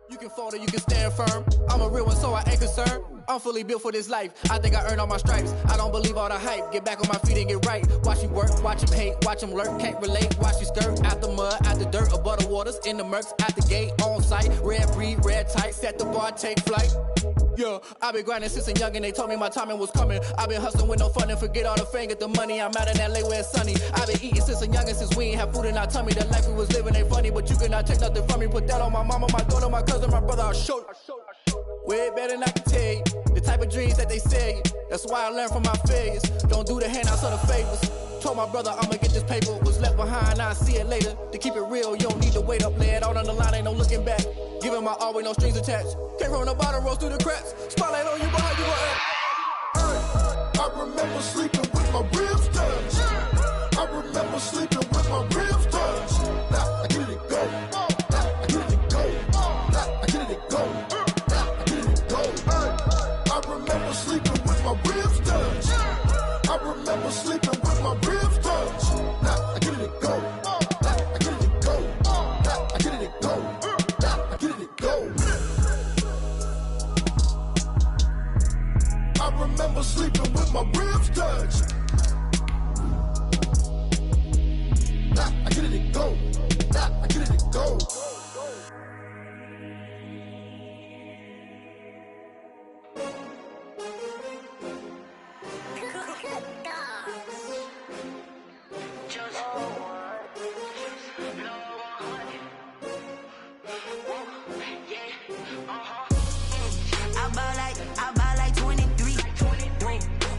You can fall or you can stand firm. I'm a real one, so I ain't concerned. I'm fully built for this life. I think I earned all my stripes. I don't believe all the hype. Get back on my feet and get right. Watch you work, watch him hate, watch him lurk. Can't relate, watch you skirt. Out the mud, out the dirt, above the waters, in the murks, out the gate, on site. Red breed, red tight, set the bar, take flight. Yeah, I been grinding since a youngin', they told me my timing was coming. I been hustling with no fun and forget all the fame, get the money. I'm out in LA where it's sunny. I been eating since a youngin', since we ain't have food in our tummy. The life we was living ain't funny, but you cannot take nothing from me. Put that on my mama, my daughter, my cousin, my brother, I'll show you. Way better than I can tell you. The type of dreams that they sell you. That's why I learned from my failures. Don't do the handouts or the favors. Told my brother I'ma get this paper. Was left behind, I'll see it later. To keep it real, you don't need to wait up. Lay it out on the line, ain't no looking back. Giving my all with no strings attached. Came from the bottom, rose through the cracks. Spotlight on you, but how you gon' act? I remember sleeping with my ribs touched. I remember sleeping with my ribs touched. Now I get it go. I get it go. I get it go. I get it go. I remember sleeping with my ribs touched. I remember sleeping with my ribs touched. Now I get it go. I get it go. I get it go. I get it go. I remember sleeping with my ribs touched. I get it go. I get it go. I buy like 23.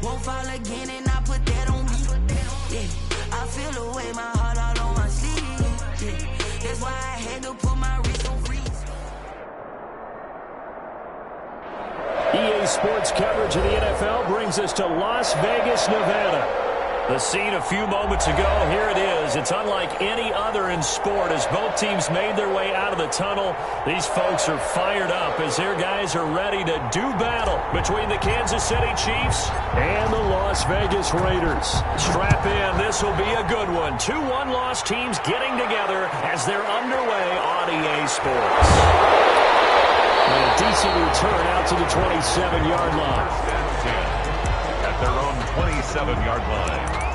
Won't fall again and I put that on me. Yeah, I feel the way my heart all on my sleeve. Yeah, that's why I had to put my wrist on freeze. EA Sports coverage of the NFL brings us to Las Vegas, Nevada. The scene a few moments ago, here it is. It's unlike any other in sport as both teams made their way out of the tunnel. These folks are fired up as their guys are ready to do battle between the Kansas City Chiefs and the Las Vegas Raiders. Strap in, this will be a good one. 2 one-loss teams getting together as they're underway on EA Sports. And a decent return out to the 27-yard line. At their own 27-yard line.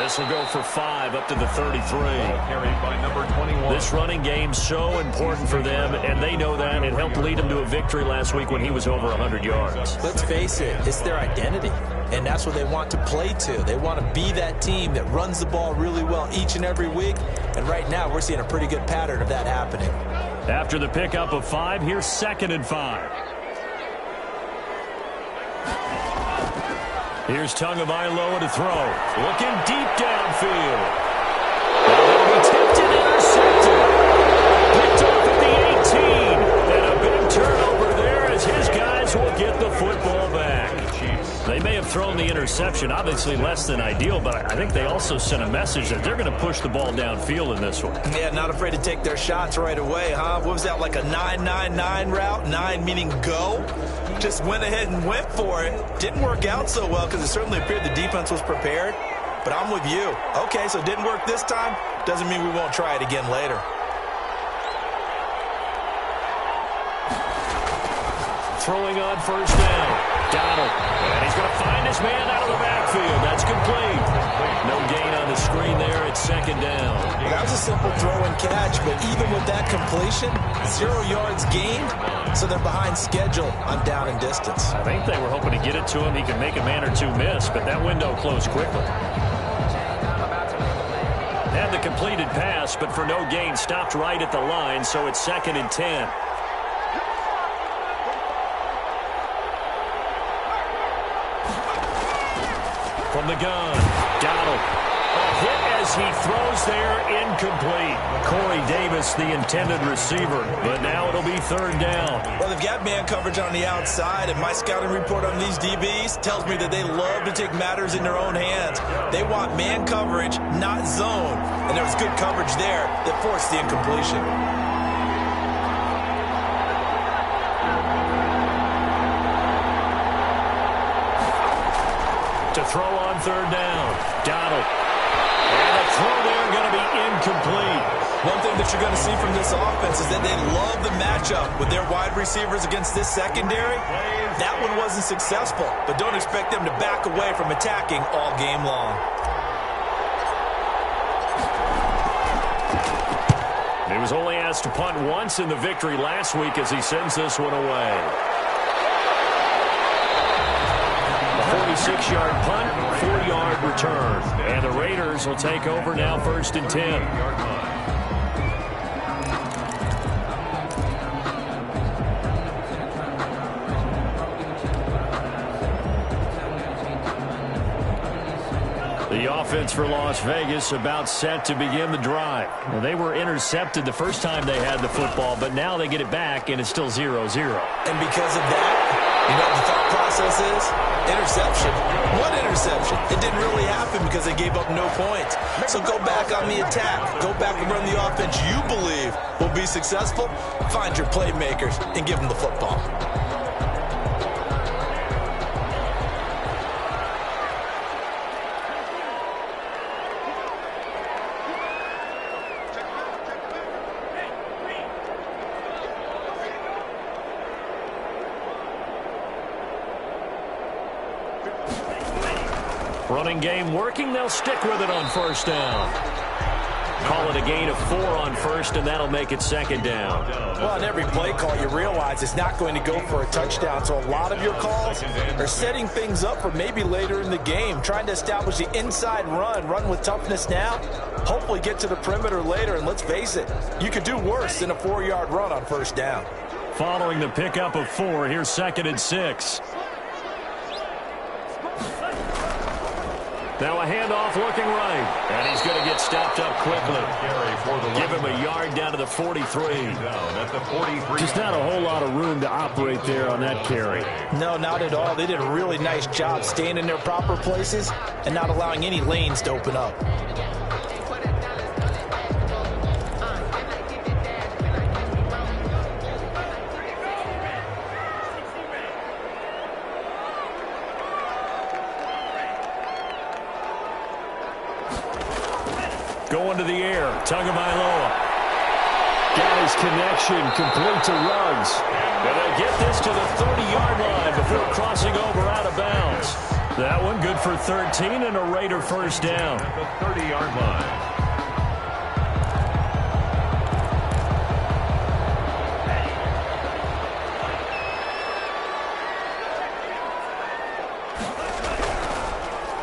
This will go for 5 up to the 33. Carried by number 21. This running game's so important for them, and they know that. It helped lead them to a victory last week when he was over 100 yards. Let's face it, it's their identity, and that's what they want to play to. They want to be that team that runs the ball really well each and every week, and right now we're seeing a pretty good pattern of that happening. After the pickup of 5, here's 2nd and 5. Here's Tagovailoa to throw. Looking deep downfield. That'll be tipped and intercepted. Picked off at the 18. And a big turnover there as his guys will get the football back. They may have thrown the interception, obviously less than ideal, but I think they also sent a message that they're going to push the ball downfield in this one. Yeah, not afraid to take their shots right away, huh? What was that, like a 9-9-9 route? 9 meaning go? Just went ahead and went for it. Didn't work out so well because it certainly appeared the defense was prepared. But I'm with you. Okay, so it didn't work this time. Doesn't mean we won't try it again later. Throwing on first down. Donald. And he's going to find his man out of the backfield. That's complete. No gain on the screen there. It's 2nd down. That was a simple throw and catch, but even with that completion, 0 yards gained, so they're behind schedule on down and distance. I think they were hoping to get it to him. He could make a man or two miss, but that window closed quickly. Had the completed pass, but for no gain, stopped right at the line, so it's 2nd and 10. From the gun, Donald. hit as he throws there, incomplete. Corey Davis, the intended receiver, but now it'll be third down. Well, they've got man coverage on the outside, and my scouting report on these DBs tells me that they love to take matters in their own hands. They want man coverage, not zone, and there was good coverage there that forced the incompletion. To throw on third down, Donald. And the throw there going to be incomplete. One thing that you're going to see from this offense is that they love the matchup with their wide receivers against this secondary. That one wasn't successful, but don't expect them to back away from attacking all game long. He was only asked to punt once in the victory last week as he sends this one away. 46-yard punt, 4-yard return. And the Raiders will take over now, 1st and 10. The offense for Las Vegas about set to begin the drive. Well, they were intercepted the first time they had the football, but now they get it back, and it's still 0-0. And because of that, you know what the thought process is? Interception. What interception? It didn't really happen because they gave up no points. So go back on the attack. Go back and run the offense you believe will be successful. Find your playmakers and give them the football. Running game working. They'll stick with it on 1st down. Call it a gain of 4 on 1st, and that'll make it 2nd down. Well, on every play call, you realize it's not going to go for a touchdown. So a lot of your calls are setting things up for maybe later in the game, trying to establish the inside run with toughness now, hopefully get to the perimeter later. And let's face it, you could do worse than a 4-yard run on 1st down. Following the pickup of 4, here's 2nd and 6. Now a handoff looking right, and he's going to get stopped up quickly. Give him a yard down to the 43. Just not a whole lot of room to operate there on that carry. No, not at all. They did a really nice job staying in their proper places and not allowing any lanes to open up. Going to the air, Tagovailoa. Got his connection, complete to Ruggs. And they get this to the 30-yard line before crossing over out of bounds. That one good for 13 and a Raider 1st down. The 30-yard line.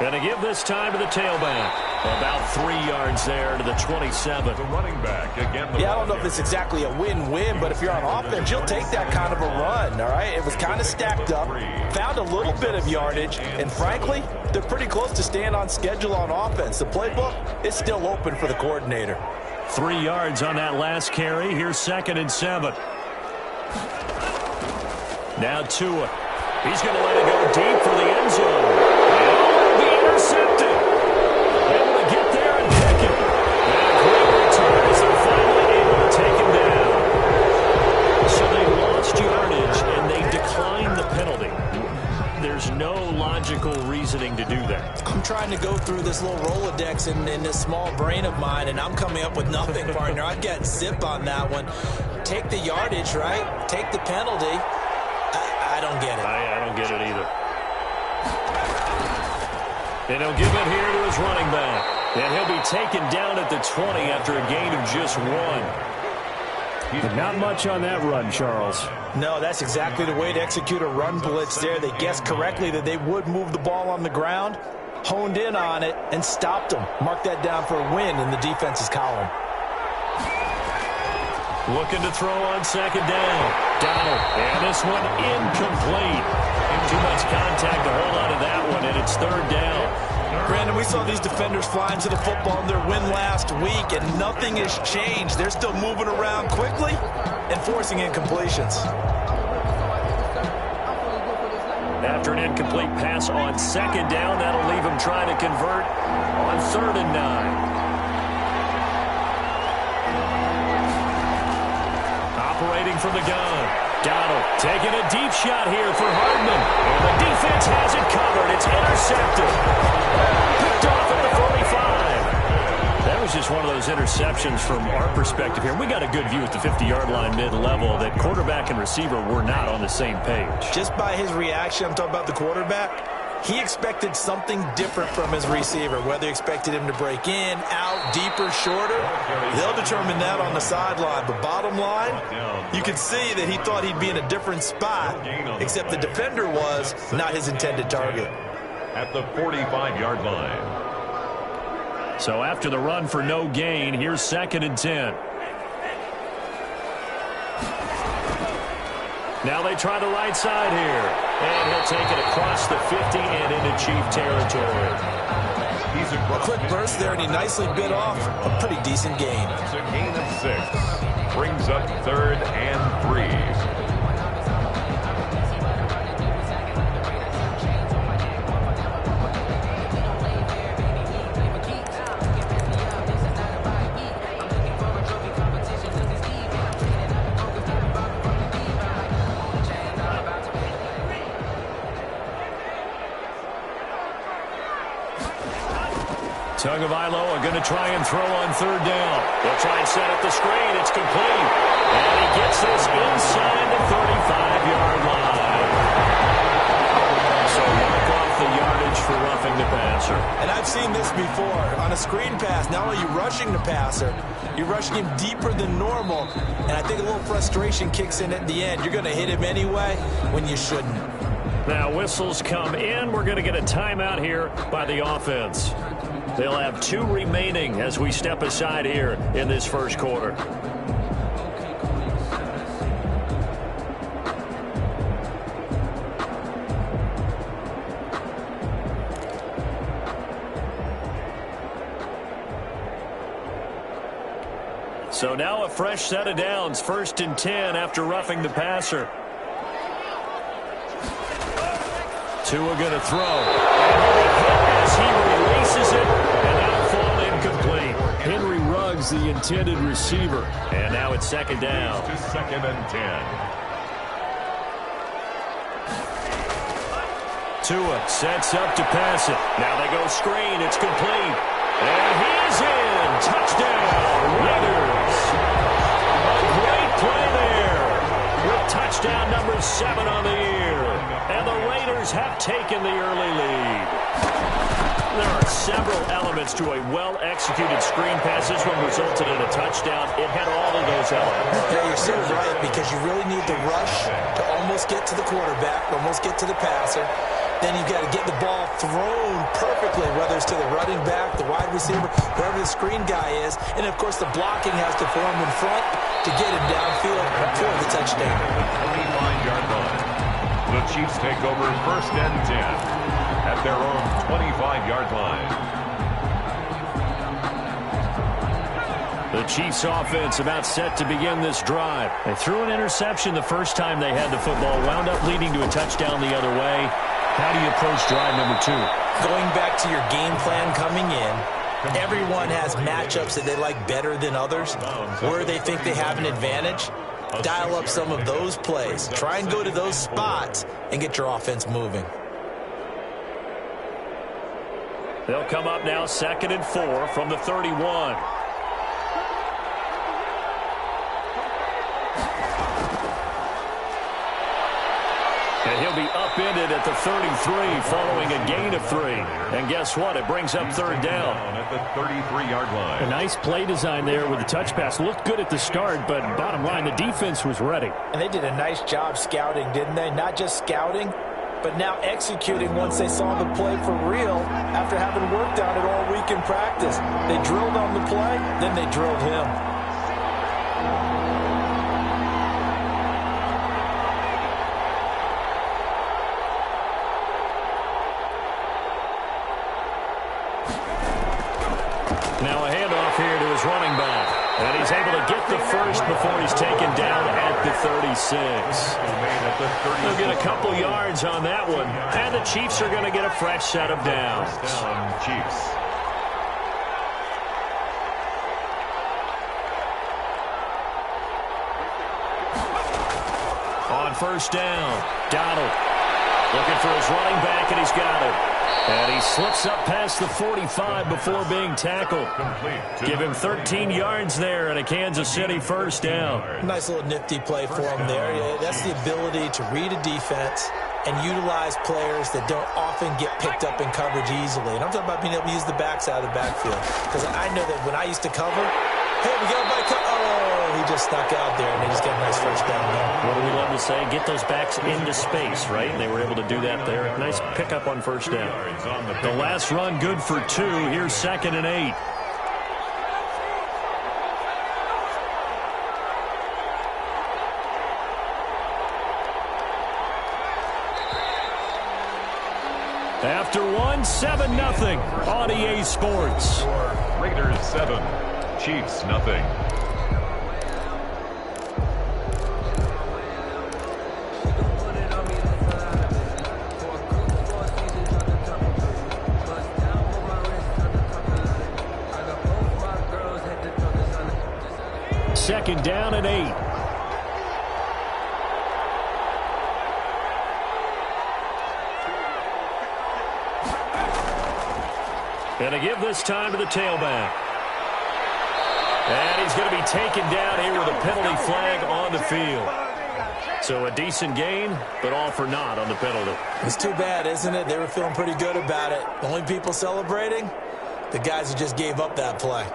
And to give this time to the tailback. About 3 yards there to the 27. The running back again. I don't know if it's exactly a win-win, but if you're on offense, you'll take that kind of a run, all right? It was kind of stacked up, found a little bit of yardage, and frankly, they're pretty close to staying on schedule on offense. The playbook is still open for the coordinator. 3 yards on that last carry. Here's 2nd and 7. Now Tua. He's going to let it go deep for the end zone. And be intercepted. Able to get there and pick it. And a great return as they're finally able to take him down. So they lost yardage and they declined the penalty. There's no logical reasoning to do that. I'm trying to go through this little Rolodex in this small brain of mine, and I'm coming up with nothing, partner. I've got zip on that one. Take the yardage, right? Take the penalty. I don't get it. I don't get it either. And he'll give it here to his running back. And he'll be taken down at the 20 after a gain of just 1. But not much on that run, Charles. No, that's exactly the way to execute a run blitz there. They guessed correctly that they would move the ball on the ground, honed in on it, and stopped them. Mark that down for a win in the defense's column. Looking to throw on 2nd down. Donald. And this one incomplete. Too much contact to hold on to that one, and it's 3rd down. Brandon, we saw these defenders flying to the football in their win last week, and nothing has changed. They're still moving around quickly and forcing incompletions. After an incomplete pass on second down, that'll leave him trying to convert on 3rd and 9. Operating from the gun. Donald taking a deep shot here for Hardman. And the defense has it covered. It's intercepted. Picked off at the 45. That was just one of those interceptions from our perspective here. We got a good view at the 50-yard line mid-level that quarterback and receiver were not on the same page. Just by his reaction, I'm talking about the quarterback, he expected something different from his receiver, whether he expected him to break in, out, deeper, shorter. They'll determine that on the sideline. But bottom line, you can see that he thought he'd be in a different spot, except the defender was not his intended target. At the 45-yard line. So after the run for no gain, here's 2nd and 10. Now they try the right side here. And he'll take it across the 50 and into Chief territory. A quick burst there, and he nicely bit off a pretty decent gain. It's a gain of 6. Brings up 3rd and 3. Tagovailoa going to try and throw on 3rd down. They'll try and set up the screen. It's complete. And he gets this inside the 35-yard line. So mark off the yardage for roughing the passer. And I've seen this before. On a screen pass, not only are you rushing the passer, you're rushing him deeper than normal. And I think a little frustration kicks in at the end. You're going to hit him anyway when you shouldn't. Now whistles come in. We're going to get a timeout here by the offense. They'll have 2 remaining as we step aside here in this first quarter. So now a fresh set of downs. 1st and 10 after roughing the passer. Tua going to throw. And he'll be hit as he releases it. And that'll fall incomplete. Henry Ruggs, the intended receiver. And now it's 2nd down. To 2nd and 10. Tua sets up to pass it. Now they go screen. It's complete. And he's in. Touchdown, Raiders. A great play there. With touchdown number 7 on the year. And the Raiders have taken the early lead. There are several elements to a well-executed screen pass. This one resulted in a touchdown. It had all of those elements. Yeah, you're so right, because you really need the rush to almost get to the quarterback, almost get to the passer. Then you've got to get the ball thrown perfectly, whether it's to the running back, the wide receiver, whoever the screen guy is. And, of course, the blocking has to form in front to get him downfield for the touchdown. 25-yard line. The Chiefs take over 1st and 10 at their own 25-yard line. The Chiefs offense about set to begin this drive. They threw an interception the first time they had the football, wound up leading to a touchdown the other way. How do you approach drive number 2? Going back to your game plan coming in, everyone has matchups that they like better than others, where they think they have an advantage. Dial up some of those plays. Try and go to those spots and get your offense moving. They'll come up now 2nd and 4 from the 31. And he'll be upended at the 33 following a gain of 3. And guess what? It brings up 3rd down. At the 33-yard line. A nice play design there with the touch pass. Looked good at the start, but bottom line, the defense was ready. And they did a nice job scouting, didn't they? Not just scouting, but now executing once they saw the play for real after having worked on it all week in practice. They drilled on the play, then they drilled him. Now a handoff here to his running back. And he's able to get the first before he's taken down at the 36. They'll get a couple yards on that one. And the Chiefs are going to get a fresh set of downs. Chiefs. On first down, Donald looking for his running back, and he's got it. And he slips up past the 45 before being tackled. Give him 13 yards there and a Kansas City first down. Nice little nifty play for him there. That's the ability to read a defense and utilize players that don't often get picked up in coverage easily. And I'm talking about being able to use the backs out of the backfield. Because I know that when I used to cover, hey, we got my cover. Oh, he just stuck out there, and they just got a nice first down there. What do we love to say? Get those backs into space, right? And they were able to do that there. Nice pickup on first down. The last run good for 2. Here's 2nd and 8. After 1, 7-0 on EA Sports. Raiders 7, Chiefs nothing. Second down and 8. And to give this time to the tailback. And he's going to be taken down here with a penalty flag on the field. So a decent gain, but all for naught on the penalty. It's too bad, isn't it? They were feeling pretty good about it. The only people celebrating, the guys who just gave up that play.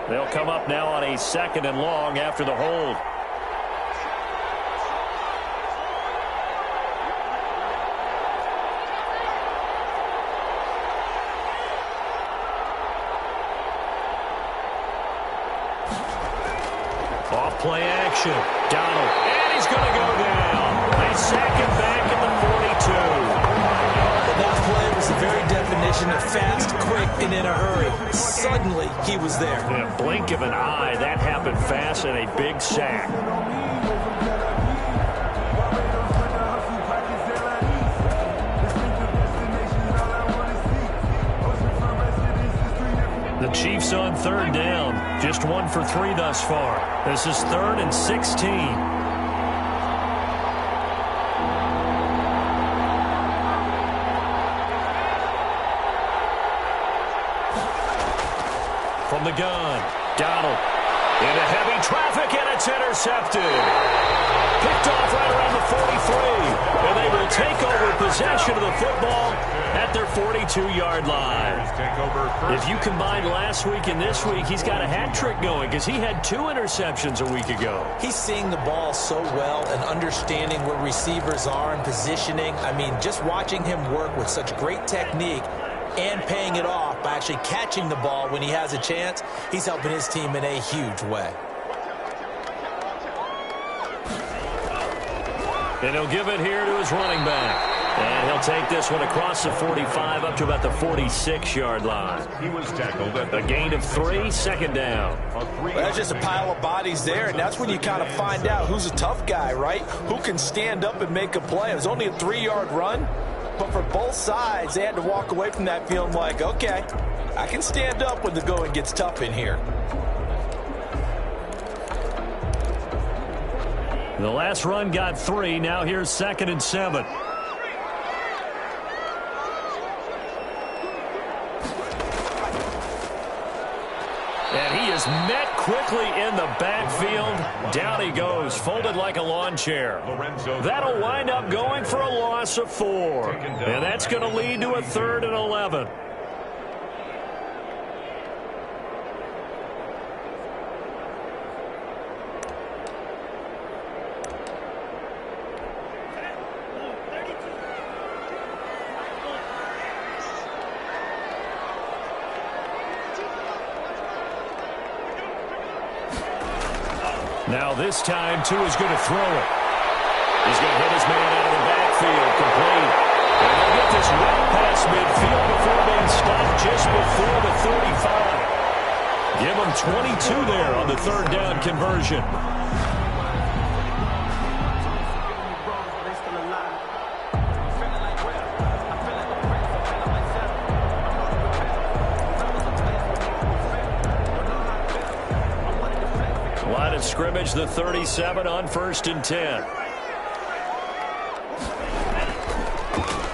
They'll come up now on a 2nd and long after the hold. Off play action. Donald. And he's going to go down. They sack him back at the 42. That play was the very definition of fast, quick, and in a hurry. Suddenly, he was there. In a blink of an eye, that happened fast and a big sack. The Chiefs on 3rd down. Just 1 for 3 thus far. This is 3rd and 16. From the gun, Donald into heavy traffic, and it's intercepted. Picked off right around the 43, and they will take over possession of the football at their 42-yard line. If you combine last week and this week, he's got a hat trick going because he had 2 interceptions a week ago. He's seeing the ball so well and understanding where receivers are and positioning. I mean, just watching him work with such great technique and paying it off by actually catching the ball when he has a chance, he's helping his team in a huge way. And he'll give it here to his running back. And he'll take this one across the 45 up to about the 46-yard line. He was tackled at a gain of 3, 2nd down. Well, that's just a pile of bodies there, and that's when you kind of find out who's a tough guy, right? Who can stand up and make a play. It was only a 3-yard run, but for both sides, they had to walk away from that feeling like, okay, I can stand up when the going gets tough in here. The last run got 3. Now here's 2nd and 7. And he is met quickly in the backfield. Down he goes, folded like a lawn chair. That'll wind up going for a loss of 4. And that's going to lead to a 3rd and 11. Now this time, 2 is going to throw it. He's going to hit his man out of the backfield, complete. And they'll get this well past midfield before being stopped just before the 35. Give them 22 there on the third down conversion. Line of scrimmage, the 37 on 1st and 10.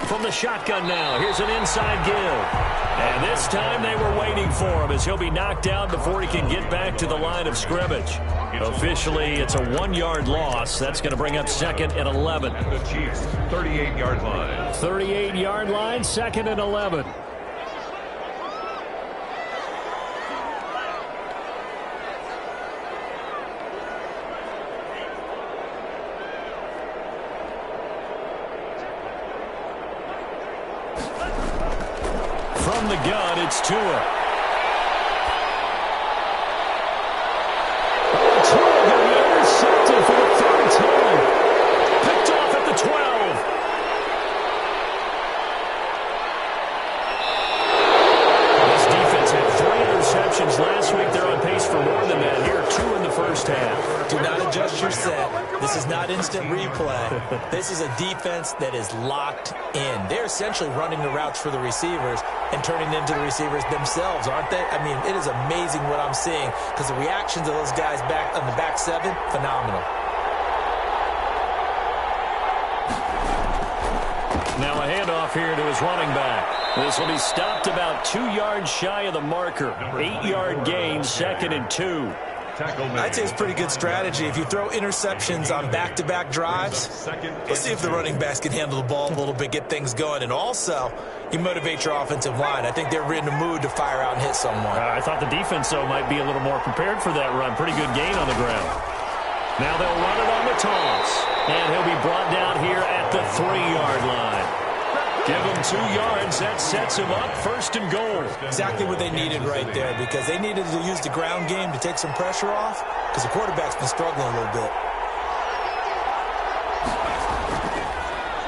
From the shotgun now, here's an inside give. And this time they were waiting for him as he'll be knocked down before he can get back to the line of scrimmage. Officially, it's a 1-yard loss. That's going to bring up 2nd and 11. And the Chiefs, 38-yard line. 38-yard line, 2nd and 11. From the gun, it's Tua. Tua going to be intercepted for the 3rd time. Picked off at the 12. This defense had 3 interceptions last week. They're on pace for more than that here. 2 in the first half. Do not adjust your set. This is not instant replay. This is a defense that is locked in. They're essentially running the routes for the receivers and turning into the receivers themselves, aren't they? I mean, it is amazing what I'm seeing because the reactions of those guys back on the back 7, phenomenal. Now a handoff here to his running back. This will be stopped about 2 yards shy of the marker. 8-yard gain, 2nd and 2. I'd say it's pretty good strategy. If you throw interceptions on back-to-back drives, let's see if the running backs can handle the ball a little bit, get things going. And also, you motivate your offensive line. I think they're in the mood to fire out and hit someone. I thought the defense, though, might be a little more prepared for that run. Pretty good gain on the ground. Now they'll run it on the toss. And he'll be brought down here at the 3-yard line. Give him 2 yards. That sets him up 1st and goal. Exactly what they needed right there because they needed to use the ground game to take some pressure off because the quarterback's been struggling a little bit.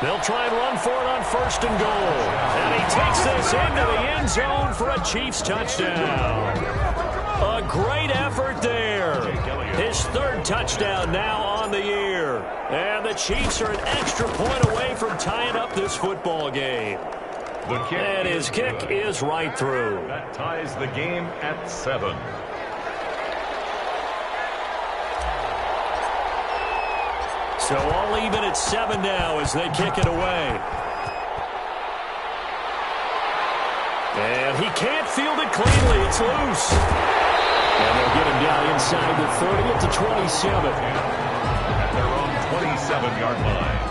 They'll try and run for it on 1st and goal. And he takes this into the end zone for a Chiefs touchdown. A great effort there. His 3rd touchdown now on the year. And the Chiefs are an extra point away from tying up this football game. And his kick is right through. That ties the game at 7. So all even at 7 now as they kick it away. And he can't field it cleanly. It's loose. And they'll get him down inside the 30 at the 27. At their own 27-yard line.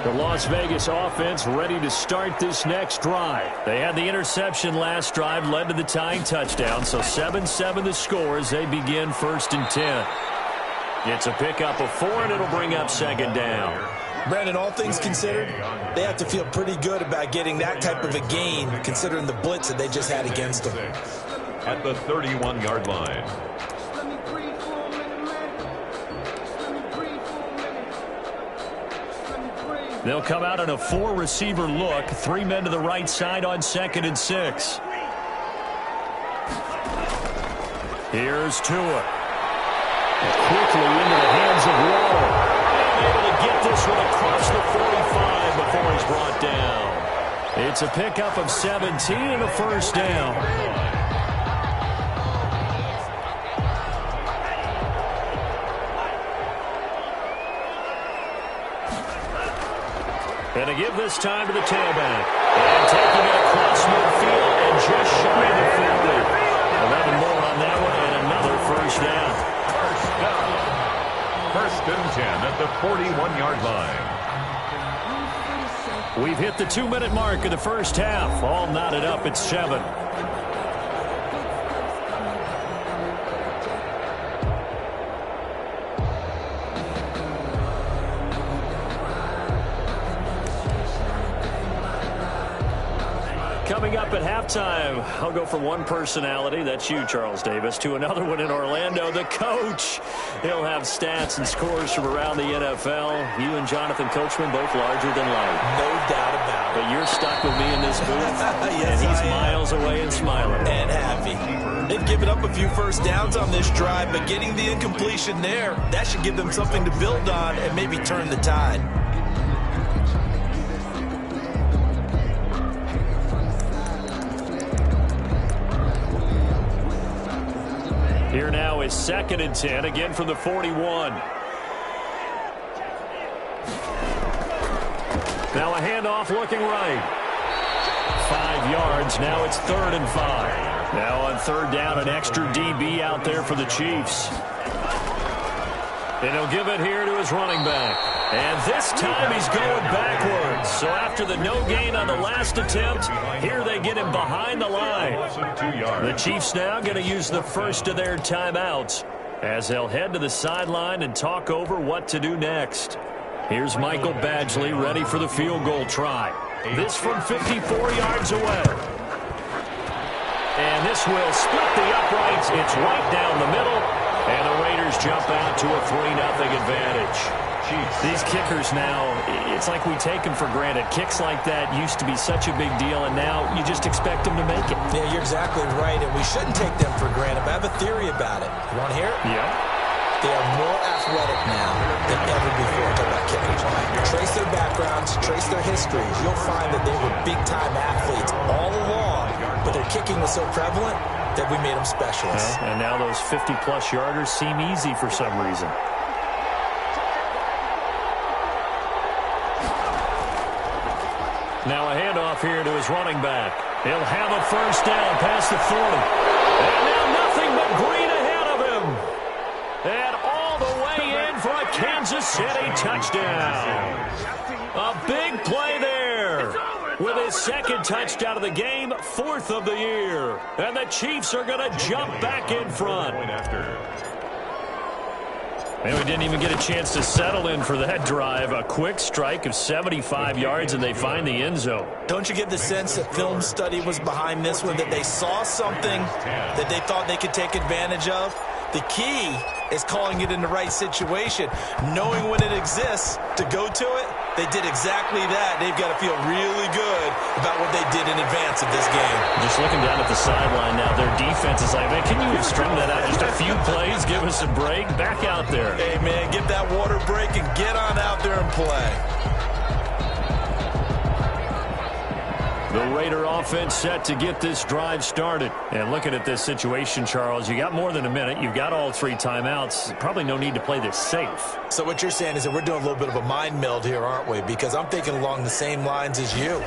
The Las Vegas offense ready to start this next drive. They had the interception last drive, led to the tying touchdown. So 7-7 the score as they begin 1st and 10. It's a pickup of 4, and it'll bring up 2nd down. Brandon, all things considered, they have to feel pretty good about getting that type of a gain, considering the blitz that they just had against them. At the 31-yard line. They'll come out in a 4-receiver look. 3 men to the right side on 2nd and 6. Here's Tua. Quickly into the hands of Waddle. Able to get this one across the 45 before he's brought down. It's a pickup of 17 and a 1st down. And to give this time to the tailback. And taking it across midfield and just shy of the 50. 11 more on that one and another 1st down. 1st and 10 at the 41-yard line. We've hit the 2-minute mark of the first half. All knotted up at 7. Coming up at halftime, I'll go from one personality, that's you, Charles Davis, to another one in Orlando, the coach. He'll have stats and scores from around the NFL. You and Jonathan Coachman both larger than life. No doubt about it. But you're stuck with me in this booth, yes, and he's miles away and smiling. And happy. They've given up a few first downs on this drive, but getting the incompletion there, that should give them something to build on and maybe turn the tide. Here now is 2nd and 10, again from the 41. Now a handoff looking right. 5 yards, now it's 3rd and 5. Now on 3rd down, an extra DB out there for the Chiefs. And he'll give it here to his running back. And this time he's going backwards. So after the no gain on the last attempt, here they get him behind the line. The Chiefs now going to use the first of their timeouts as they'll head to the sideline and talk over what to do next. Here's Michael Badgley ready for the field goal try. This from 54 yards away. And this will split the uprights. It's right down the middle. And the Raiders jump out to a 3-0 advantage. These kickers now, it's like we take them for granted. Kicks like that used to be such a big deal, and now you just expect them to make it. Yeah, you're exactly right, and we shouldn't take them for granted. But I have a theory about it. You want to hear it? Yeah. They are more athletic now than ever before. Talk about kickers. Trace their backgrounds, trace their histories. You'll find that they were big-time athletes all along, but their kicking was so prevalent that we made them specialists. Yeah, and now those 50-plus yarders seem easy for some reason. Now a handoff here to his running back. He'll have a first down past the 40. And now nothing but green ahead of him. And all the way in for a Kansas City touchdown. A big play there. With his 2nd touchdown of the game, 4th of the year. And the Chiefs are going to jump back in front. And we didn't even get a chance to settle in for that drive. A quick strike of 75 yards, and they find the end zone. Don't you get the sense that film study was behind this one, that they saw something that they thought they could take advantage of? The key is calling it in the right situation, knowing when it exists to go to it. They did exactly that. They've got to feel really good about what they did in advance of this game. Just looking down at the sideline now, their defense is like, man, can you have strung that out just a few plays? Give us a break. Back out there. Hey, man, get that water break and get on out there and play. The Raider offense set to get this drive started. And looking at this situation, Charles, you got more than a minute. You've got all 3 timeouts. Probably no need to play this safe. So what you're saying is that we're doing a little bit of a mind meld here, aren't we? Because I'm thinking along the same lines as you.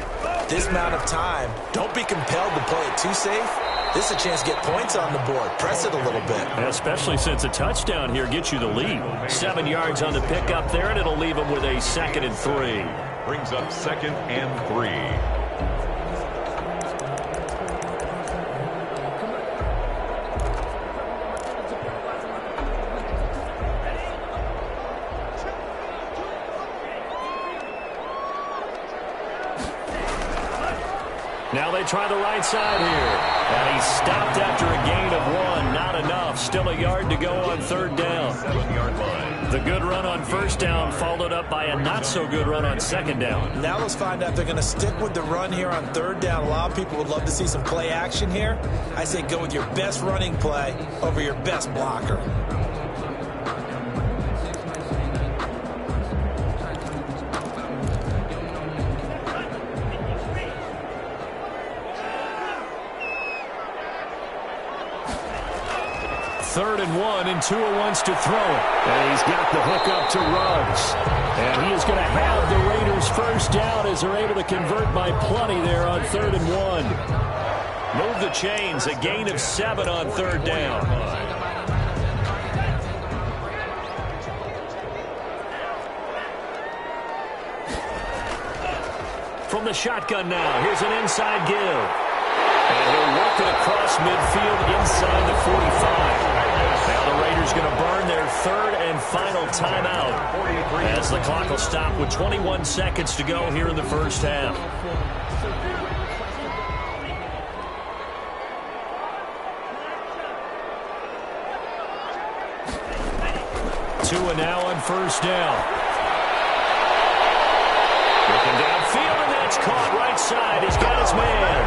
This amount of time, don't be compelled to play it too safe. This is a chance to get points on the board. Press it a little bit. And especially since a touchdown here gets you the lead. 7 yards on the pickup there, and it'll leave them with a 2nd and 3. Brings up 2nd and 3. Now they try the right side here. And he stopped after a gain of 1. Not enough. Still a yard to go on 3rd down. 7-yard line. The good run on 1st down followed up by a not-so-good run on 2nd down. Now let's find out if they're going to stick with the run here on 3rd down. A lot of people would love to see some play action here. I say go with your best running play over your best blocker. Third and 1, and Tua wants to throw it. And he's got the hook up to Ruggs. And he is going to have the Raiders first down as they're able to convert by plenty there on 3rd and 1. Move the chains, a gain of 7 on 3rd down. From the shotgun now, here's an inside give. And he'll work it across midfield inside the 45. Now the Raiders going to burn their 3rd and final timeout as the clock will stop with 21 seconds to go here in the first half. Tua now on first down. Looking downfield, and that's caught right side. He's got his man.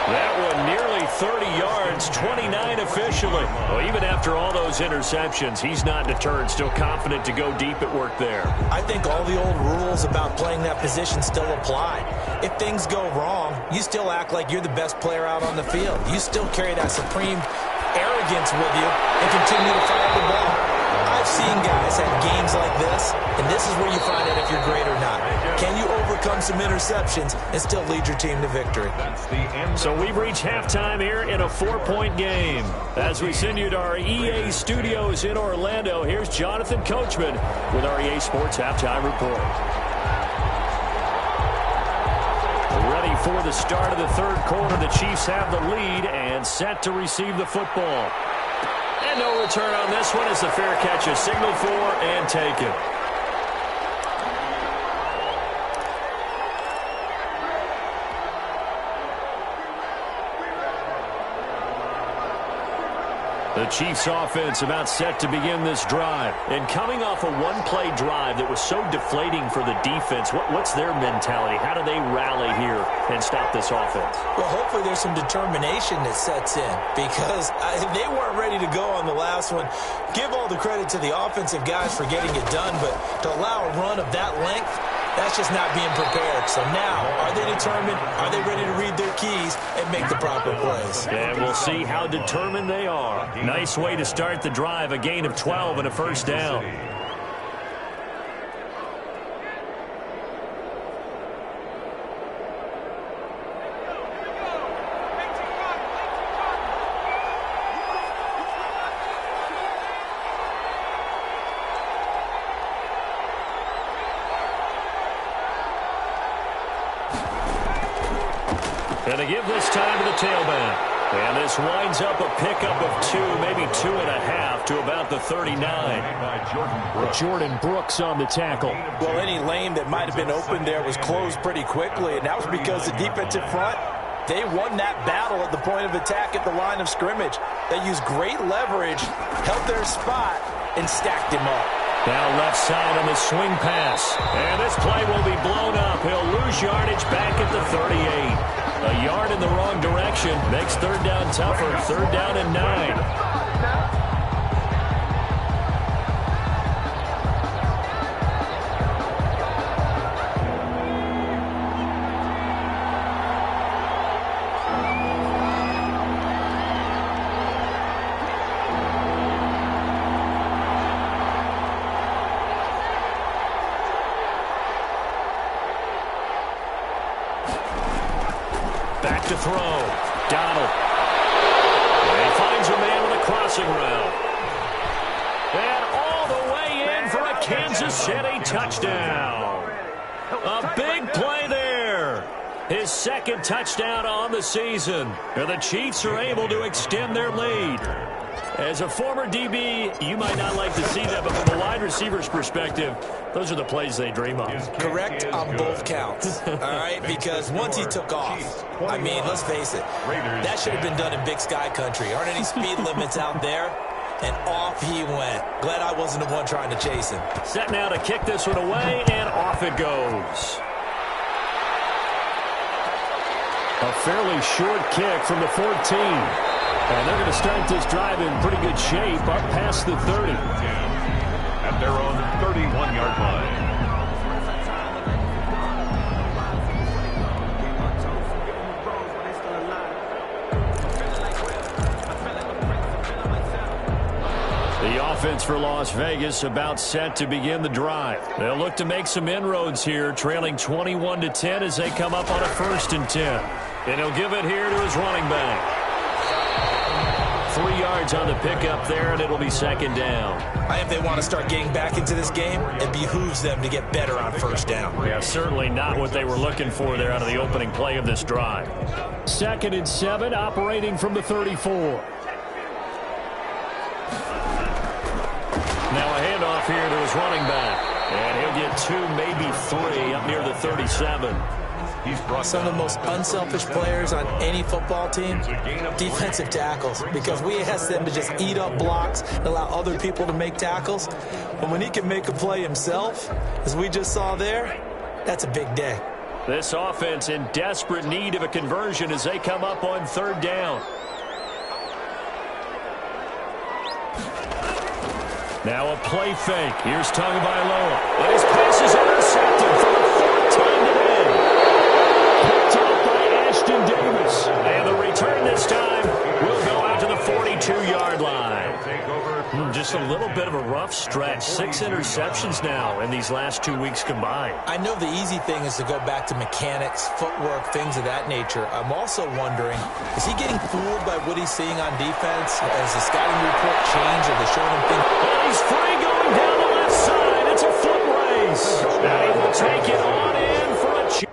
That one nearly 30 yards, 29 officially. Well, even after all those interceptions, he's not deterred, still confident to go deep at work there. I think all the old rules about playing that position still apply. If things go wrong, you still act like you're the best player out on the field. You still carry that supreme arrogance with you and continue to fire the ball. I've seen guys have games like this, and this is where you find out if you're great or not. Can you overcome some interceptions and still lead your team to victory? So we've reached halftime here in a 4-point game. As we send you to our EA studios in Orlando, here's Jonathan Coachman with our EA Sports Halftime Report. Ready for the start of the third quarter. The Chiefs have the lead and set to receive the football. And no return on this one as the fair catch is signaled for and taken. The Chiefs offense about set to begin this drive. And coming off a one-play drive that was so deflating for the defense, what's their mentality? How do they rally here and stop this offense? Well, hopefully there's some determination that sets in because they weren't ready to go on the last one. Give all the credit to the offensive guys for getting it done, but to allow a run of that length, that's just not being prepared. So now, are they determined? Are they ready to read their keys and make the proper plays? And we'll see how determined they are. Nice way to start the drive, a gain of 12 and a first down. And they give this time to the tailback. And this winds up a pickup of 2, maybe 2.5 to about the 39. Jordan Brooks on the tackle. Well, any lane that might have been open there was closed pretty quickly, and that was because the defensive front, they won that battle at the point of attack at the line of scrimmage. They used great leverage, held their spot, and stacked him up. Now left side on the swing pass. And this play will be blown up. He'll lose yardage back at the 38. A yard in the wrong direction makes third down tougher. Third down and 9. Back to throw. Donald. And he finds a man with a crossing route. And all the way in for a Kansas City touchdown. A big play there. His second touchdown on the season. And the Chiefs are able to extend their lead. As a former DB, you might not like to see that, but from a wide receiver's perspective, those are the plays they dream of. Correct on both counts, all right? Because once he took off, I mean, let's face it, that should have been done in Big Sky country. Aren't any speed limits out there? And off he went. Glad I wasn't the one trying to chase him. Set now to kick this one away, and off it goes. A fairly short kick from the 14. And they're going to start this drive in pretty good shape up past the 30. At their own 31-yard line. The offense for Las Vegas about set to begin the drive. They'll look to make some inroads here, trailing 21-10 as they come up on a 1st and 10. And he'll give it here to his running back. 3 yards on the pickup there, and it'll be 2nd down. If they want to start getting back into this game, it behooves them to get better on 1st down. Yeah, certainly not what they were looking for there out of the opening play of this drive. 2nd and 7, operating from the 34. Now a handoff here to his running back. And he'll get 2, maybe 3 up near the 37. Some of the most unselfish players on any football team, defensive tackles, because we ask them to just eat up blocks and allow other people to make tackles. But when he can make a play himself, as we just saw there, that's a big day. This offense in desperate need of a conversion as they come up on third down. Now a play fake. Here's Tagovailoa. And his pass is intercepted for the fourth time today. Picked off by Ashton Davis. And the return this time will go out to the 42-yard line. Just a little bit of a rough stretch. 6 interceptions now in these last 2 weeks combined. I know the easy thing is to go back to mechanics, footwork, things of that nature. I'm also wondering, is he getting fooled by what he's seeing on defense? Has the scouting report changed? Are they showing him things? And he's free going down the left side. It's a foot race. And he will take it on in for a chance.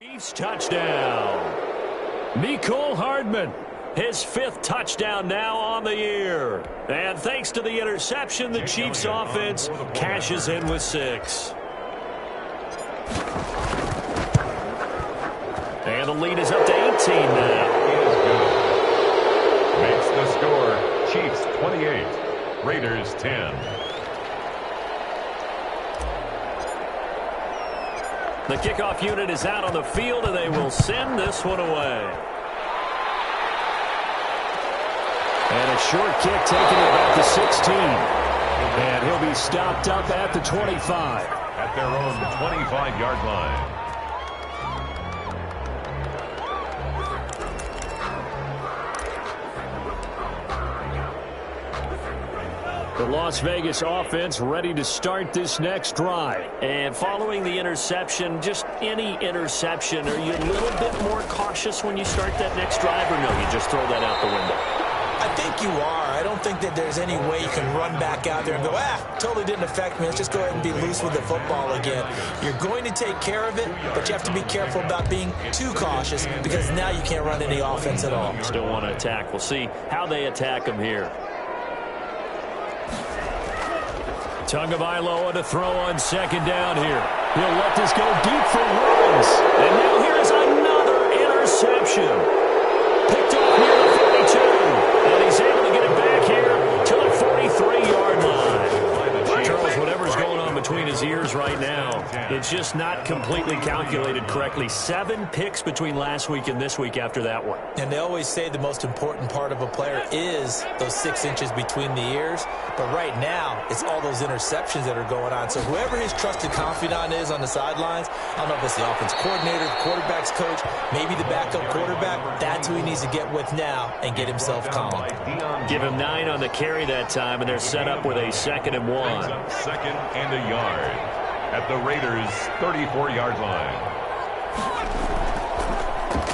Chiefs touchdown. Mecole Hardman, his 5th touchdown now on the year. And thanks to the interception, the Chiefs offense cashes in with 6. And the lead is up to 18 now. Makes the score Chiefs 28, Raiders 10. The kickoff unit is out on the field, and they will send this one away. And a short kick taking it back to 16. And he'll be stopped up at the 25. At their own 25-yard line. The Las Vegas offense ready to start this next drive. And following the interception, just any interception, are you a little bit more cautious when you start that next drive, or no, you just throw that out the window? I think you are. I don't think that there's any way you can run back out there and go, totally didn't affect me. Let's just go ahead and be loose with the football again. You're going to take care of it, but you have to be careful about being too cautious because now you can't run any offense at all. Still want to attack. We'll see how they attack them here. Tagovailoa to throw on second down here. He'll let this go deep for runs. And now here's another interception. Picked off near the 42. And he's able to get it back here to the 43-yard line. Charles, whatever's going on between his ears right now, it's just not completely calculated correctly. 7 picks between last week and this week after that one. And they always say the most important part of a player is those 6 inches between the ears. But right now, it's all those interceptions that are going on. So whoever his trusted confidant is on the sidelines, I don't know if it's the offense coordinator, the quarterback's coach, maybe the backup quarterback, that's who he needs to get with now and get himself calm. Give him 9 on the carry that time, and they're set up with a 2nd and 1. 2nd and a yard. at the Raiders' 34-yard line.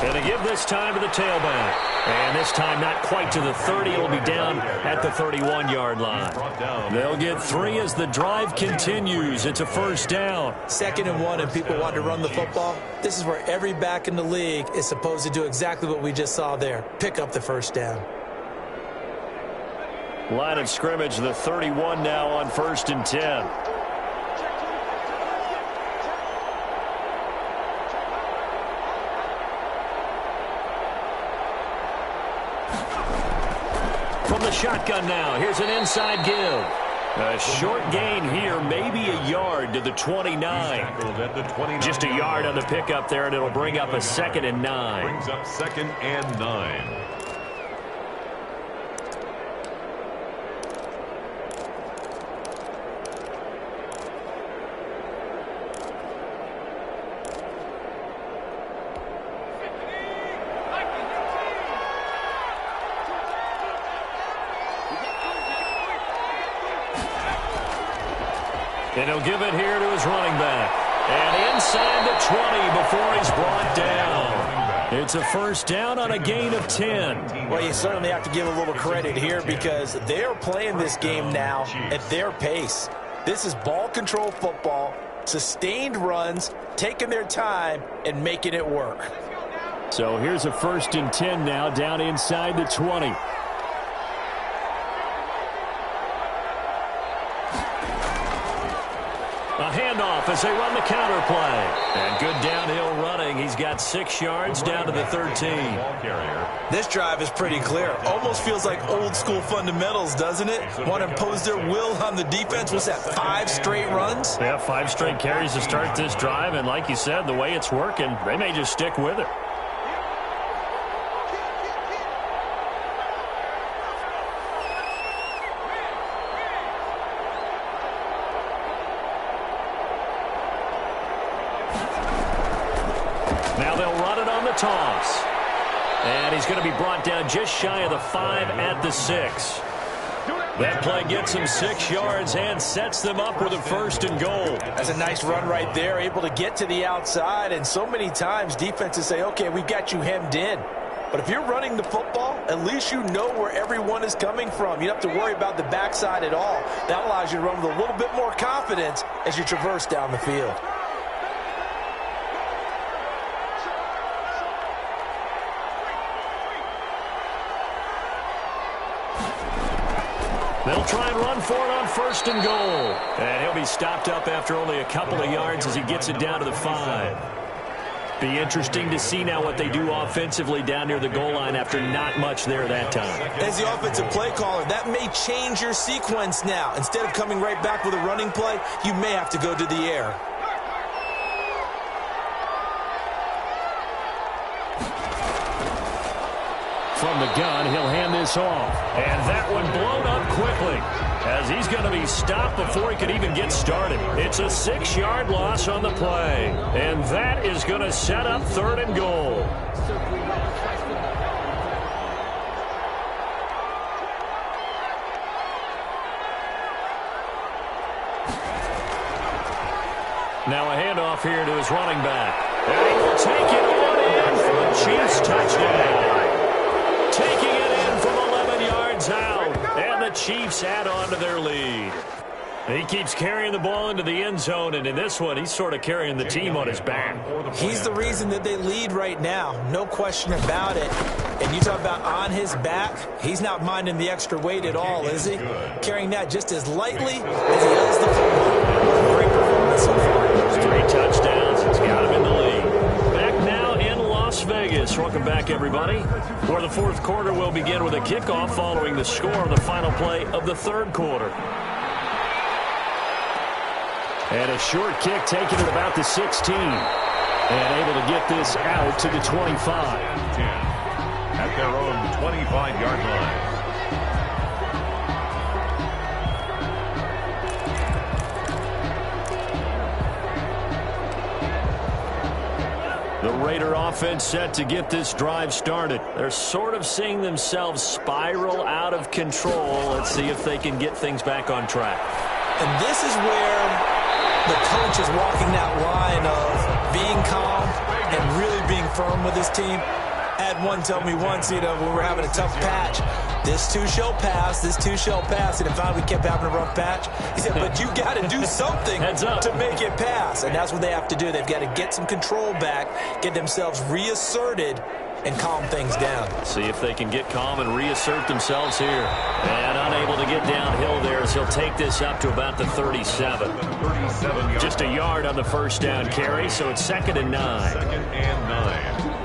And to give this time to the tailback. And this time not quite to the 30. It'll be down at the 31-yard line. They'll get 3 as the drive continues. It's a first down. 2nd and 1 and people want to run the football. This is where every back in the league is supposed to do exactly what we just saw there. Pick up the first down. Line of scrimmage, the 31 now on 1st and 10. From the shotgun now, here's an inside give. A short gain here, maybe a yard to the 29. Just a yard on the pickup there, and it'll bring up a 2nd and 9. Brings up 2nd and 9. And he'll give it here to his running back. And inside the 20 before he's brought down. It's a first down on a gain of 10. Well, you certainly have to give a little credit here because they're playing this game now at their pace. This is ball control football, sustained runs, taking their time and making it work. So here's a 1st and 10 now down inside the 20. A handoff as they run the counter play. And good downhill running. He's got 6 yards down to the 13. This drive is pretty clear. Almost feels like old school fundamentals, doesn't it? Want to impose their will on the defense. What's that, 5 straight runs? Yeah, 5 straight carries to start this drive. And like you said, the way it's working, they may just stick with it. Now they'll run it on the toss. And he's going to be brought down just shy of the 5 at the 6. That play gets him 6 yards and sets them up with a 1st and goal. That's a nice run right there, able to get to the outside. And so many times defenses say, okay, we've got you hemmed in. But if you're running the football, at least you know where everyone is coming from. You don't have to worry about the backside at all. That allows you to run with a little bit more confidence as you traverse down the field. They'll try and run for it on 1st and goal. And he'll be stopped up after only a couple of yards as he gets it down to the 5. Be interesting to see now what they do offensively down near the goal line after not much there that time. As the offensive play caller, that may change your sequence now. Instead of coming right back with a running play, you may have to go to the air. From the gun, he'll hand this off. And that one blown up quickly as he's going to be stopped before he can even get started. It's a 6-yard loss on the play. And that is going to set up 3rd and goal. Now a handoff here to his running back. And he will take it on in for a Chiefs touchdown. Taking it in from 11 yards out. And the Chiefs add on to their lead. He keeps carrying the ball into the end zone, and in this one, he's sort of carrying the team on his back. He's the reason that they lead right now. No question about it. And you talk about on his back, he's not minding the extra weight at all, is he? Carrying that just as lightly as he does the football. Great performance so far. 3 touchdowns. It's got him in the lead. Back now in Las Vegas. Welcome back, everybody. For the 4th quarter, we'll begin with a kickoff following the score of the final play of the 3rd quarter. And a short kick taken at about the 16. And able to get this out to the 25. 10 at their own 25-yard line. The Raider offense set to get this drive started. They're sort of seeing themselves spiral out of control. Let's see if they can get things back on track. And this is where the coach is walking that line of being calm and really being firm with his team. I had one tell me once, when we're having a tough patch, this too shall pass, this too shall pass. And if finally we kept having a rough patch, he said, but you got to do something to make it pass. And that's what they have to do. They've got to get some control back, get themselves reasserted, and calm things down. See if they can get calm and reassert themselves here. And unable to get downhill there as he'll take this up to about the 37. Just a yard on the first down carry, so it's 2nd and 9. 2nd and 9.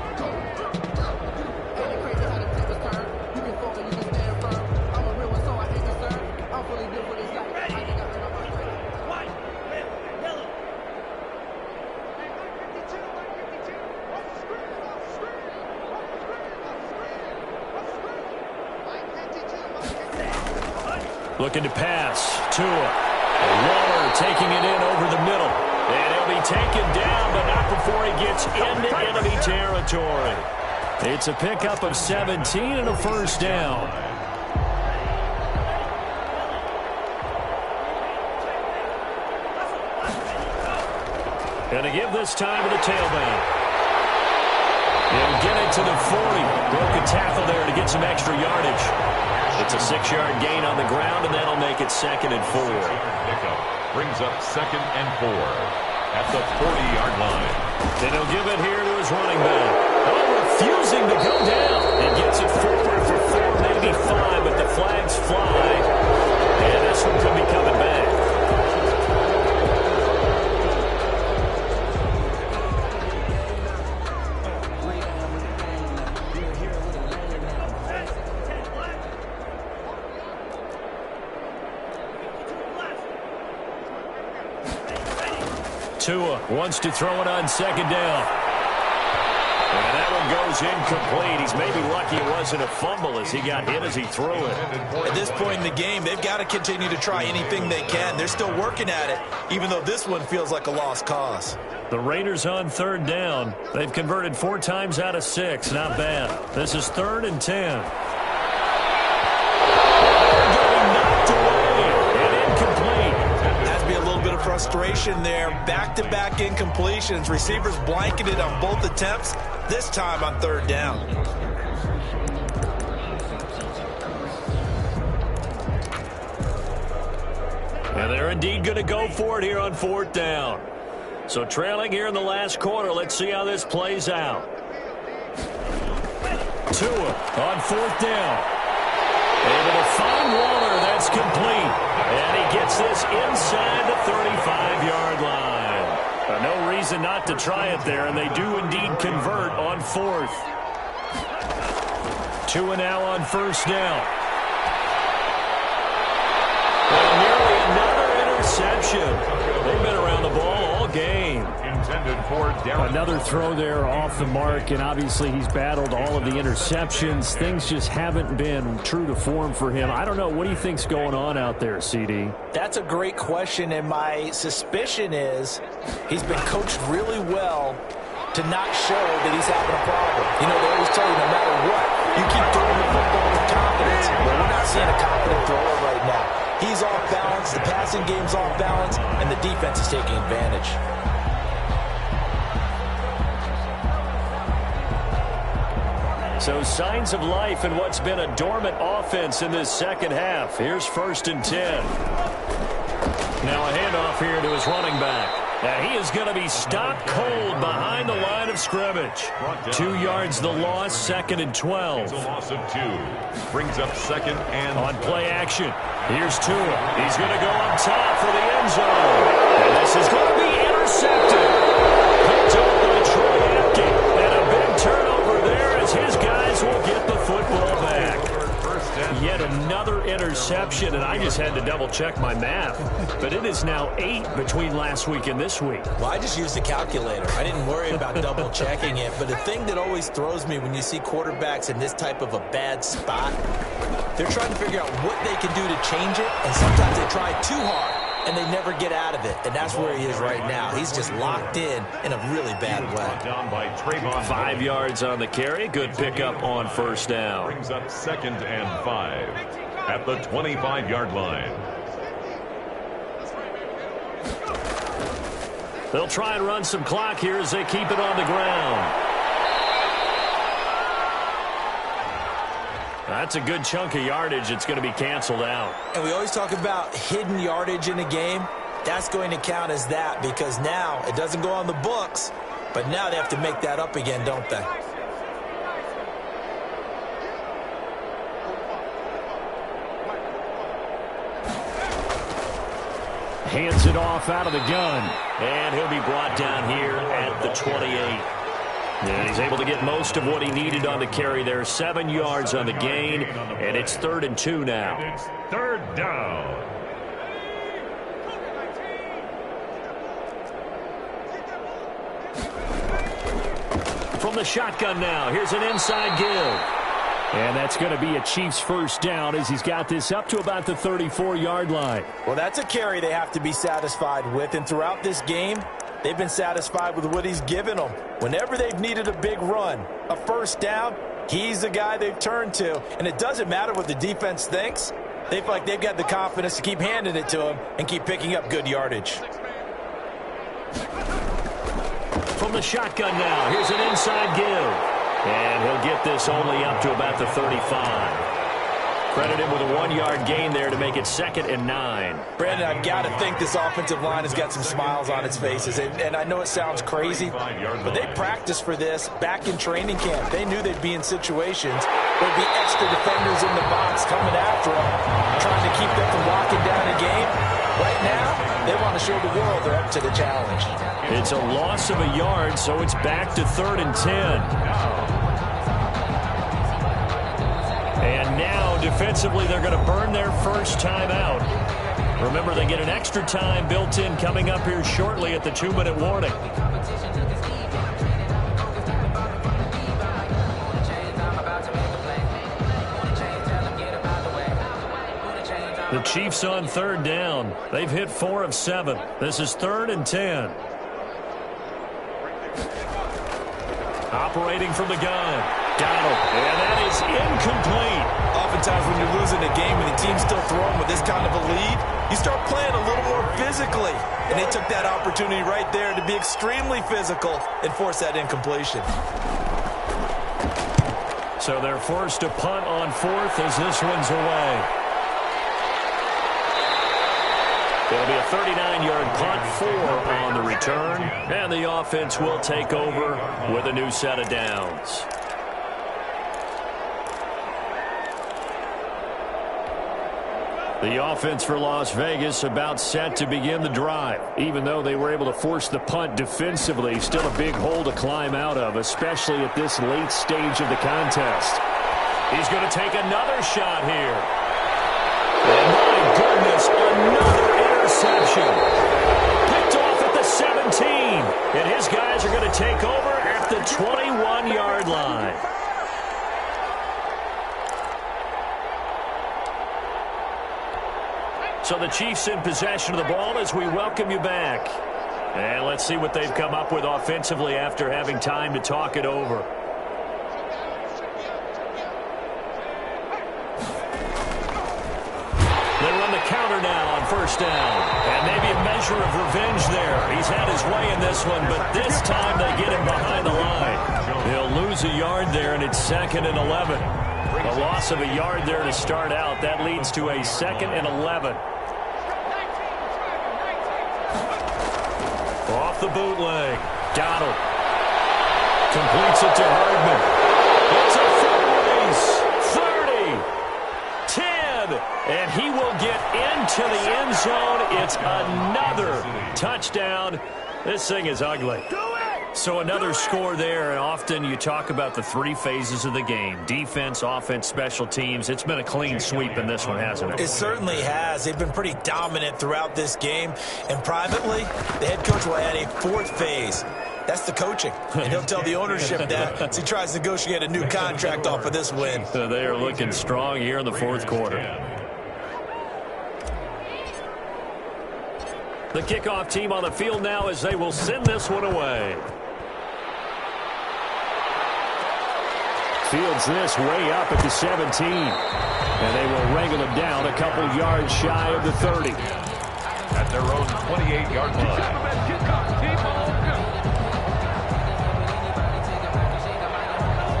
Looking to pass. Tua. Waller taking it in over the middle. And he'll be taken down, but not before he gets into enemy territory. It's a pickup of 17 and a first down. Gonna give this time to the tailback. He'll get it to the 40. Broken tackle there to get some extra yardage. It's a 6-yard gain on the ground, and that'll make it 2nd and 4. Pickup brings up 2nd and 4 at the 40-yard line. And he'll give it here to his running back. Refusing to go down. He gets it forward for 4, maybe 5, but the flags fly. And this one could be coming back. Tua wants to throw it on 2nd down. And that one goes incomplete. He's maybe lucky it wasn't a fumble as he got hit as he threw it. At this point in the game, they've got to continue to try anything they can. They're still working at it, even though this one feels like a lost cause. The Raiders on 3rd down. They've converted 4 times out of 6. Not bad. This is 3rd and 10. Frustration there. Back-to-back incompletions. Receivers blanketed on both attempts, this time on 3rd down. And they're indeed going to go for it here on 4th down. So trailing here in the last quarter. Let's see how this plays out. Tua on 4th down. Able to find Waller. That's complete. And he gets this inside the 35-yard line. No reason not to try it there, and they do indeed convert on 4th. Tua now on 1st down. And nearly another interception. They've been around the ball all game. Intended for Darren. Another throw there off the mark, and obviously he's battled all of the interceptions. Things just haven't been true to form for him. I don't know. What do you think's going on out there, CD? That's a great question, and my suspicion is he's been coached really well to not show that he's having a problem. They always tell you no matter what, you keep throwing the football with confidence. Well, we're not seeing a confident thrower right now. He's off balance, the passing game's off balance, and the defense is taking advantage. So signs of life in what's been a dormant offense in this second half. Here's 1st and 10. Now a handoff here to his running back. And he is going to be stopped cold behind the line of scrimmage. 2 yards the loss, 2nd and 12. It's a loss of 2. Brings up 2nd and on play action. Here's Tua. He's going to go up top for the end zone. And this is going to be intercepted. Picked up by Troy Apke. And a big turnover there as his guys will get the football back. Yet another interception, and I just had to double-check my math. But it is now 8 between last week and this week. Well, I just used a calculator. I didn't worry about double-checking it. But the thing that always throws me when you see quarterbacks in this type of a bad spot, they're trying to figure out what they can do to change it, and sometimes they try too hard, and they never get out of it. And that's where he is right now. He's just locked in a really bad way. Down by Trayvon. 5 yards on the carry. Good pickup on 1st down. Brings up 2nd and 5 at the 25-yard line. They'll try and run some clock here as they keep it on the ground. That's a good chunk of yardage. It's going to be canceled out. And we always talk about hidden yardage in a game. That's going to count as that because now it doesn't go on the books, but now they have to make that up again, don't they? Hands it off out of the gun. And he'll be brought down here at the 28. And he's able to get most of what he needed on the carry there. 7 yards on the gain, and it's 3rd and 2 now. It's 3rd down. From the shotgun now, here's an inside give. And that's going to be a Chiefs first down as he's got this up to about the 34-yard line. Well, that's a carry they have to be satisfied with, and throughout this game, they've been satisfied with what he's given them. Whenever they've needed a big run, a first down, he's the guy they've turned to. And it doesn't matter what the defense thinks. They feel like they've got the confidence to keep handing it to him and keep picking up good yardage. From the shotgun now, here's an inside give. And he'll get this only up to about the 35. Credit him with a 1-yard gain there to make it 2nd and 9. Brandon, I've got to think this offensive line has got some smiles on its faces. And I know it sounds crazy, but they practiced for this back in training camp. They knew they'd be in situations where there'd be extra defenders in the box coming after them, trying to keep them from locking down a game. Right now, they want to show the world they're up to the challenge. It's a loss of a yard, so it's back to 3rd and 10. And now, defensively, they're going to burn their first time out. Remember, they get an extra time built in coming up here shortly at the 2-minute warning. The Chiefs on 3rd down. They've hit 4 of 7. This is 3rd and 10. Operating from the gun. Donald. And that is incomplete. Oftentimes when you're losing a game and the team's still throwing with this kind of a lead, you start playing a little more physically. And they took that opportunity right there to be extremely physical and force that incompletion. So they're forced to punt on 4th as this one's away. It'll be a 39-yard punt, 4 on the return. And the offense will take over with a new set of downs. The offense for Las Vegas about set to begin the drive. Even though they were able to force the punt defensively, still a big hole to climb out of, especially at this late stage of the contest. He's going to take another shot here. And my goodness, another interception. Picked off at the 17. And his guys are going to take over at the 21-yard line. So the Chiefs in possession of the ball as we welcome you back. And let's see what they've come up with offensively after having time to talk it over. They run the counter now on 1st down. And maybe a measure of revenge there. He's had his way in this one, but this time they get him behind the line. They'll lose a yard there, and it's 2nd and 11. A loss of a yard there to start out. That leads to a 2nd and 11. Off the bootleg. Donald. Completes it to Hardman. It's a foot race. 30. 10. And he will get into the end zone. It's another touchdown. This thing is ugly. So another score there, and often you talk about the 3 phases of the game. Defense, offense, special teams. It's been a clean sweep in this one, hasn't it? It certainly has. They've been pretty dominant throughout this game. And privately, the head coach will add a 4th phase. That's the coaching. And he'll tell the ownership that as he tries to negotiate a new contract off of this win. So they are looking strong here in the 4th quarter. The kickoff team on the field now as they will send this one away. Fields this way up at the 17. And they will wrangle him down a couple yards shy of the 30. At their own 28-yard line.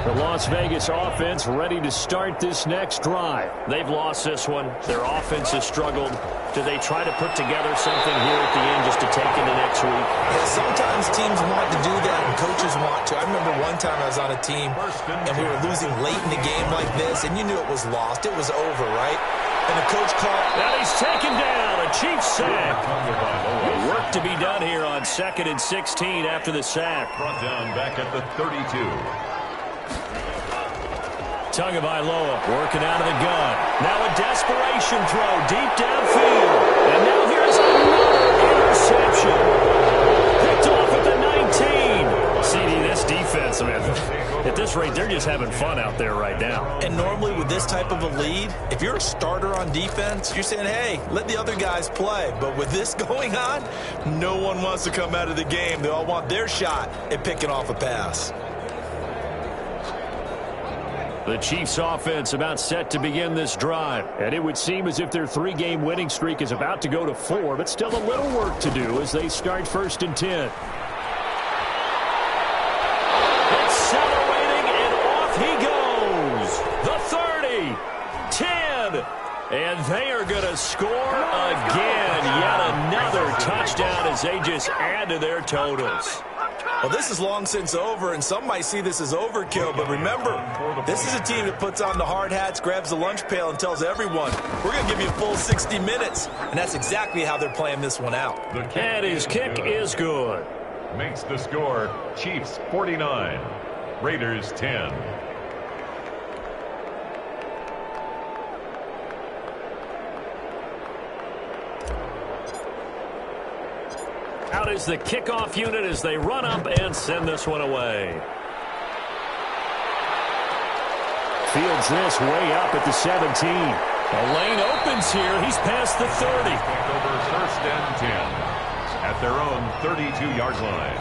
The Las Vegas offense ready to start this next drive. They've lost this one. Their offense has struggled. Do they try to put together something here at the end just to take into next week? Yeah, sometimes teams want to do that and coaches want to. I remember one time I was on a team and we were losing late in the game like this, and you knew it was lost. It was over, right? And the coach called. And he's taken down. A Chiefs sack. Work to be done here on 2nd and 16 after the sack. Brought down back at the 32. Tagovailoa working out of the gun. Now a desperation throw deep downfield. And now here's another interception. Picked off at the 19. CD, this defense, man, at this rate, they're just having fun out there right now. And normally with this type of a lead, if you're a starter on defense, you're saying, hey, let the other guys play. But with this going on, no one wants to come out of the game. They all want their shot at picking off a pass. The Chiefs offense about set to begin this drive. And it would seem as if their 3-game winning streak is about to go to 4, but still a little work to do as they start 1st and 10. Accelerating, and off he goes. The 30, 10, and they are going to score again. Yet another touchdown as they just add to their totals. Well, this is long since over, and some might see this as overkill. But remember, this is a team that puts on the hard hats, grabs the lunch pail, and tells everyone, we're going to give you a full 60 minutes. And that's exactly how they're playing this one out. And his kick is good. Makes the score Chiefs 49, Raiders 10. Out is the kickoff unit as they run up and send this one away. Fields this way up at the 17. A lane opens here. He's past the 30. Over 1st and 10 at their own 32-yard line.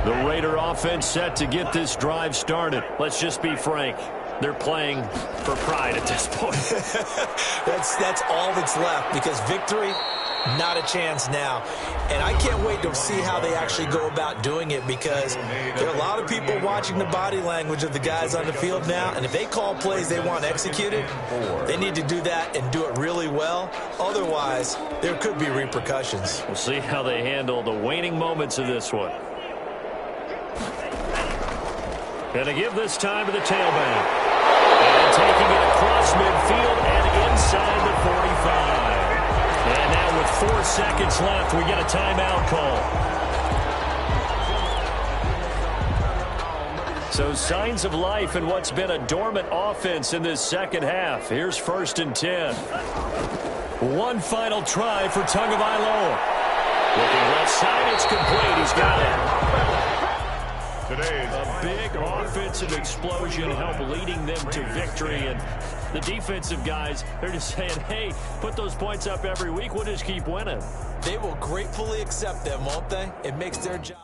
The Raider offense set to get this drive started. Let's just be frank. They're playing for pride at this point. That's all that's left, because victory, not a chance now. And I can't wait to see how they actually go about doing it, because there are a lot of people watching the body language of the guys on the field now, and if they call plays they want executed, they need to do that and do it really well. Otherwise, there could be repercussions. We'll see how they handle the waning moments of this one. Gonna give this time to the tailback. And taking it across midfield and inside the 45. And now with 4 seconds left, we get a timeout call. So signs of life in what's been a dormant offense in this second half. Here's 1st and 10. One final try for Tagovailoa. Looking left side, it's complete. He's got it. A big offensive explosion helped leading them to victory, and the defensive guys, they're just saying, hey, put those points up every week, we'll just keep winning. They will gratefully accept them, won't they? It makes their job.